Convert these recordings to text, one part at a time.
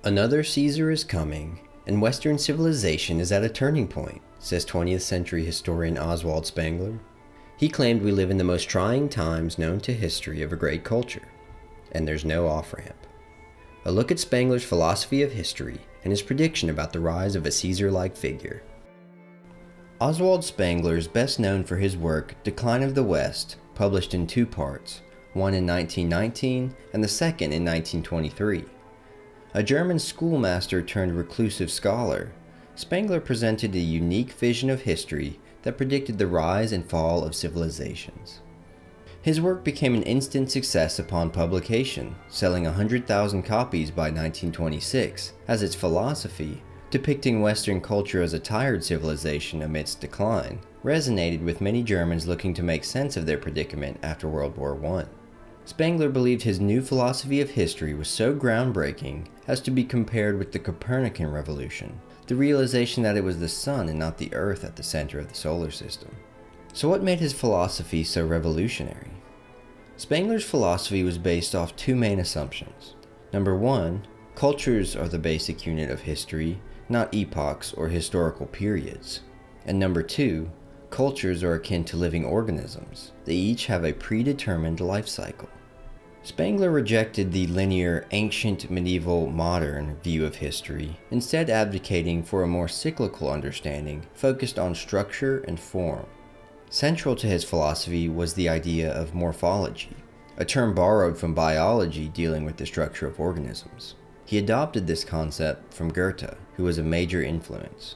Another Caesar is coming, and Western civilization is at a turning point, says 20th century historian Oswald Spengler. He claimed we live in the most trying times known to history of a great culture, and there's no off-ramp. A look at Spengler's philosophy of history and his prediction about the rise of a Caesar-like figure. Oswald Spengler is best known for his work Decline of the West, published in two parts, one in 1919 and the second in 1923. A German schoolmaster turned reclusive scholar, Spengler presented a unique vision of history that predicted the rise and fall of civilizations. His work became an instant success upon publication, selling 100,000 copies by 1926, as its philosophy, depicting Western culture as a tired civilization amidst decline, resonated with many Germans looking to make sense of their predicament after World War I. Spengler believed his new philosophy of history was so groundbreaking as to be compared with the Copernican revolution, the realization that it was the sun and not the earth at the center of the solar system. So what made his philosophy so revolutionary? Spengler's philosophy was based off two main assumptions. Number one, cultures are the basic unit of history, not epochs or historical periods. And number two, cultures are akin to living organisms. They each have a predetermined life cycle. Spengler rejected the linear, ancient, medieval, modern view of history, instead advocating for a more cyclical understanding focused on structure and form. Central to his philosophy was the idea of morphology, a term borrowed from biology dealing with the structure of organisms. He adopted this concept from Goethe, who was a major influence.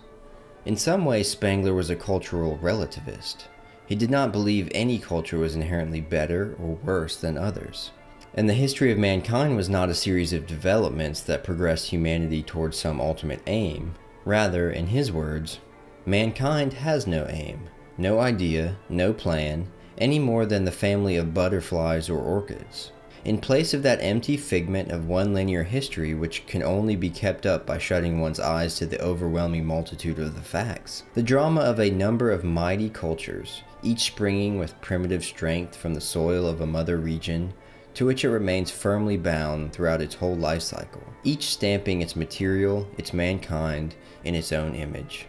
In some ways, Spengler was a cultural relativist. He did not believe any culture was inherently better or worse than others. And the history of mankind was not a series of developments that progressed humanity towards some ultimate aim. Rather, in his words, mankind has no aim, no idea, no plan, any more than the family of butterflies or orchids. In place of that empty figment of one linear history which can only be kept up by shutting one's eyes to the overwhelming multitude of the facts, the drama of a number of mighty cultures, each springing with primitive strength from the soil of a mother region, to which it remains firmly bound throughout its whole life cycle, each stamping its material, its mankind, in its own image,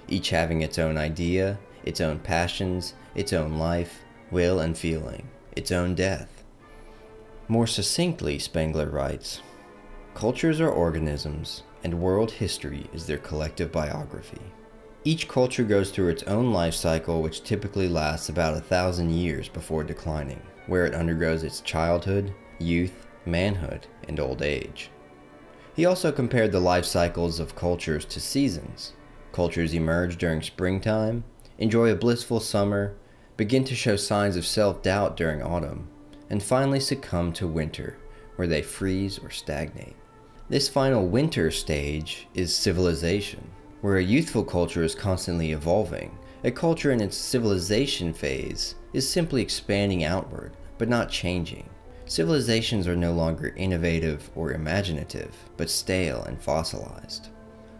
each having its own idea, its own passions, its own life, will and feeling, its own death. More succinctly, Spengler writes, cultures are organisms, and world history is their collective biography. Each culture goes through its own life cycle, which typically lasts about 1,000 years before declining, where it undergoes its childhood, youth, manhood, and old age. He also compared the life cycles of cultures to seasons. Cultures emerge during springtime, enjoy a blissful summer, begin to show signs of self-doubt during autumn, and finally succumb to winter, where they freeze or stagnate. This final winter stage is civilization, where a youthful culture is constantly evolving. A culture in its civilization phase is simply expanding outward, but not changing. Civilizations are no longer innovative or imaginative, but stale and fossilized.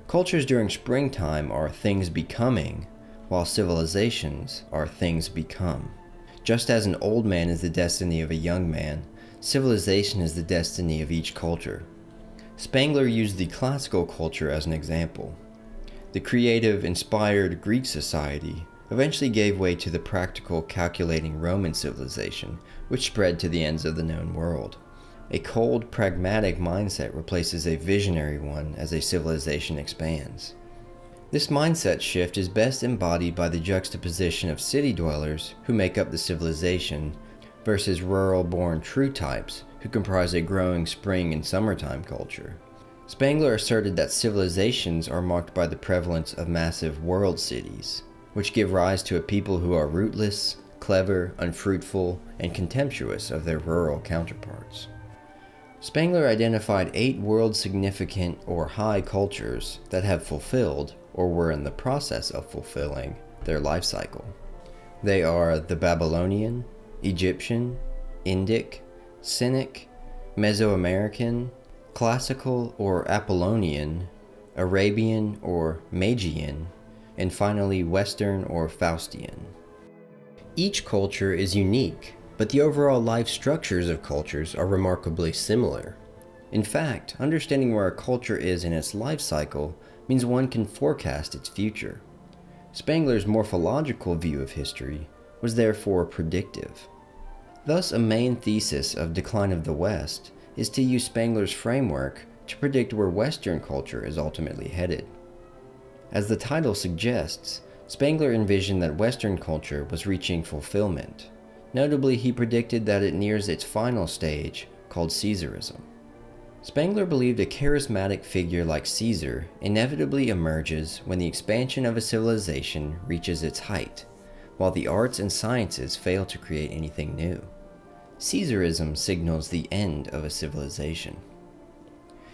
Cultures during springtime are things becoming, while civilizations are things become. Just as an old man is the destiny of a young man, civilization is the destiny of each culture. Spengler used the classical culture as an example. The creative, inspired Greek society eventually gave way to the practical, calculating Roman civilization, which spread to the ends of the known world. A cold, pragmatic mindset replaces a visionary one as a civilization expands. This mindset shift is best embodied by the juxtaposition of city dwellers who make up the civilization versus rural-born true types who comprise a growing spring and summertime culture. Spengler asserted that civilizations are marked by the prevalence of massive world cities, which give rise to a people who are rootless, clever, unfruitful, and contemptuous of their rural counterparts. Spengler identified 8 world-significant or high cultures that have fulfilled, or were in the process of fulfilling, their life cycle. They are the Babylonian, Egyptian, Indic, Cynic, Mesoamerican, Classical or Apollonian, Arabian or Magian, and finally Western or Faustian. Each culture is unique, but the overall life structures of cultures are remarkably similar. In fact, understanding where a culture is in its life cycle means one can forecast its future. Spengler's morphological view of history was therefore predictive. Thus, a main thesis of Decline of the West is to use Spengler's framework to predict where Western culture is ultimately headed. As the title suggests, Spengler envisioned that Western culture was reaching fulfillment. Notably, he predicted that it nears its final stage, called caesarism. Spengler believed a charismatic figure like Caesar inevitably emerges when the expansion of a civilization reaches its height, while the arts and sciences fail to create anything new. Caesarism signals the end of a civilization.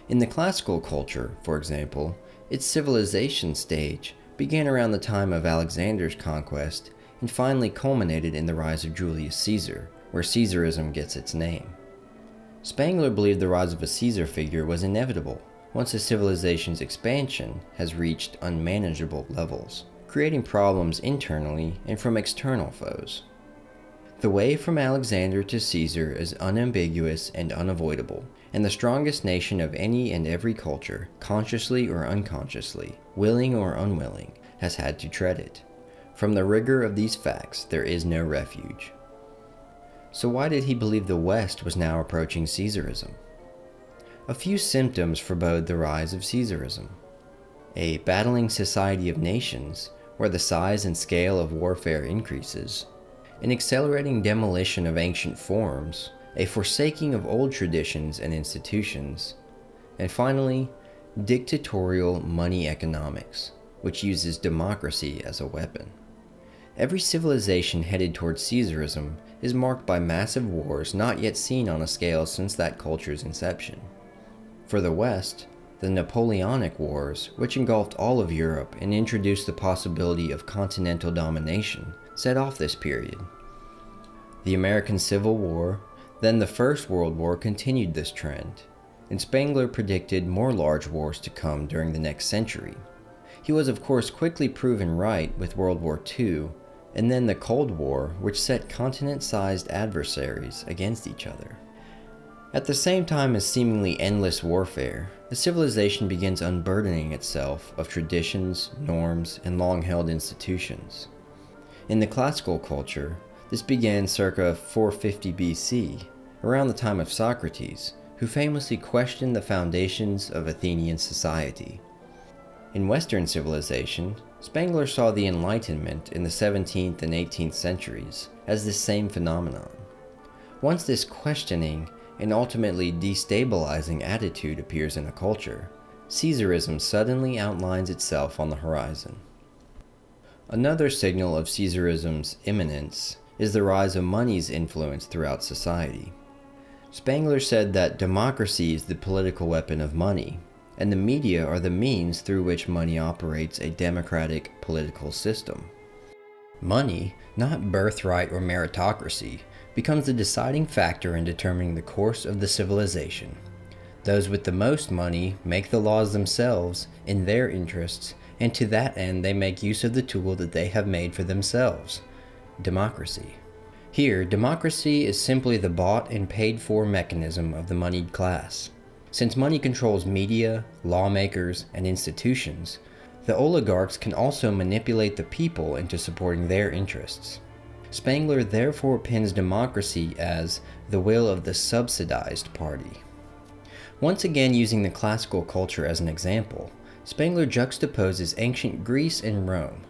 In the classical culture, for example, its civilization stage began around the time of Alexander's conquest and finally culminated in the rise of Julius Caesar, where Caesarism gets its name. Spengler believed the rise of a Caesar figure was inevitable once a civilization's expansion has reached unmanageable levels, creating problems internally and from external foes. The way from Alexander to Caesar is unambiguous and unavoidable, and the strongest nation of any and every culture, consciously or unconsciously, willing or unwilling, has had to tread it. From the rigor of these facts, there is no refuge. So why did he believe the West was now approaching Caesarism? A few symptoms forebode the rise of Caesarism. A battling society of nations, where the size and scale of warfare increases, an accelerating demolition of ancient forms, a forsaking of old traditions and institutions, and finally, dictatorial money economics, which uses democracy as a weapon. Every civilization headed towards Caesarism is marked by massive wars not yet seen on a scale since that culture's inception. For the West, the Napoleonic Wars, which engulfed all of Europe and introduced the possibility of continental domination, set off this period. The American Civil War, then the First World War, continued this trend, and Spengler predicted more large wars to come during the next century. He was of course quickly proven right with World War II, and then the Cold War, which set continent-sized adversaries against each other. At the same time as seemingly endless warfare, the civilization begins unburdening itself of traditions, norms, and long-held institutions. In the classical culture, this began circa 450 BC, around the time of Socrates, who famously questioned the foundations of Athenian society. In Western civilization, Spengler saw the Enlightenment in the 17th and 18th centuries as this same phenomenon. Once this questioning and ultimately destabilizing attitude appears in a culture, Caesarism suddenly outlines itself on the horizon. Another signal of Caesarism's imminence is the rise of money's influence throughout society. Spengler said that democracy is the political weapon of money, and the media are the means through which money operates a democratic political system. Money, not birthright or meritocracy, becomes the deciding factor in determining the course of the civilization. Those with the most money make the laws themselves in their interests, and to that end they make use of the tool that they have made for themselves, democracy. Here, democracy is simply the bought and paid for mechanism of the moneyed class. Since money controls media, lawmakers, and institutions, the oligarchs can also manipulate the people into supporting their interests. Spengler therefore pins democracy as the will of the subsidized party. Once again using the classical culture as an example, Spengler juxtaposes ancient Greece and Rome.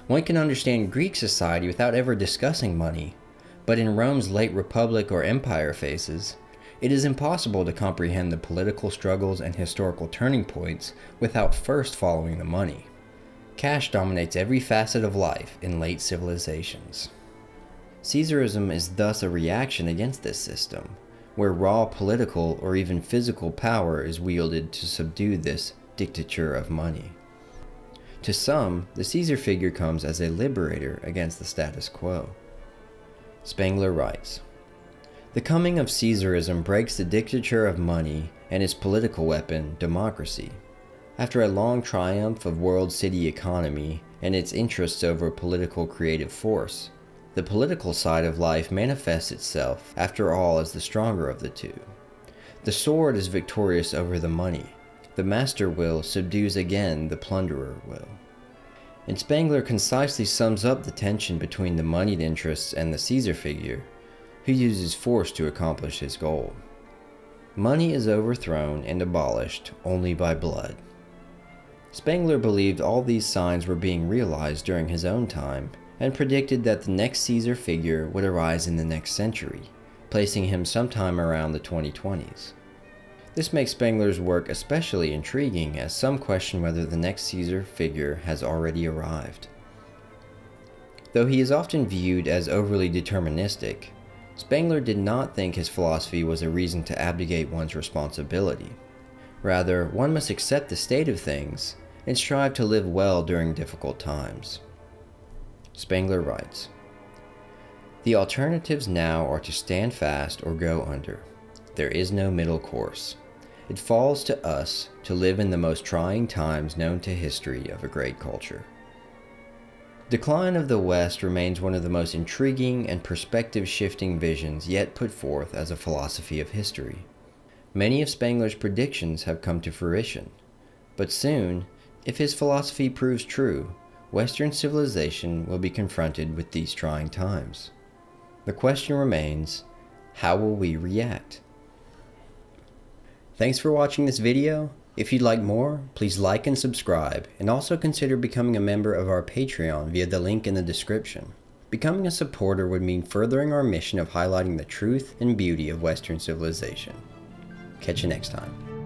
One can understand Greek society without ever discussing money, but in Rome's late republic or empire phases, it is impossible to comprehend the political struggles and historical turning points without first following the money. Cash dominates every facet of life in late civilizations. Caesarism is thus a reaction against this system, where raw political or even physical power is wielded to subdue this dictature of money. To some, the Caesar figure comes as a liberator against the status quo. Spengler writes, "The coming of Caesarism breaks the dictature of money and its political weapon, democracy. After a long triumph of world city economy and its interests over political creative force, the political side of life manifests itself, after all, as the stronger of the two. The sword is victorious over the money. The master will subdues again the plunderer will. And Spengler concisely sums up the tension between the moneyed interests and the Caesar figure, who uses force to accomplish his goal. Money is overthrown and abolished only by blood. Spengler believed all these signs were being realized during his own time, and predicted that the next Caesar figure would arise in the next century, placing him sometime around the 2020s. This makes Spengler's work especially intriguing, as some question whether the next Caesar figure has already arrived. Though he is often viewed as overly deterministic, Spengler did not think his philosophy was a reason to abdicate one's responsibility. Rather, one must accept the state of things and strive to live well during difficult times. Spengler writes, "The alternatives now are to stand fast or go under. There is no middle course. It falls to us to live in the most trying times known to history of a great culture." Decline of the West remains one of the most intriguing and perspective-shifting visions yet put forth as a philosophy of history. Many of Spengler's predictions have come to fruition, but soon, if his philosophy proves true, Western civilization will be confronted with these trying times. The question remains, how will we react? Thanks for watching this video. If you'd like more, please like and subscribe, and also consider becoming a member of our Patreon via the link in the description. Becoming a supporter would mean furthering our mission of highlighting the truth and beauty of Western civilization. Catch you next time.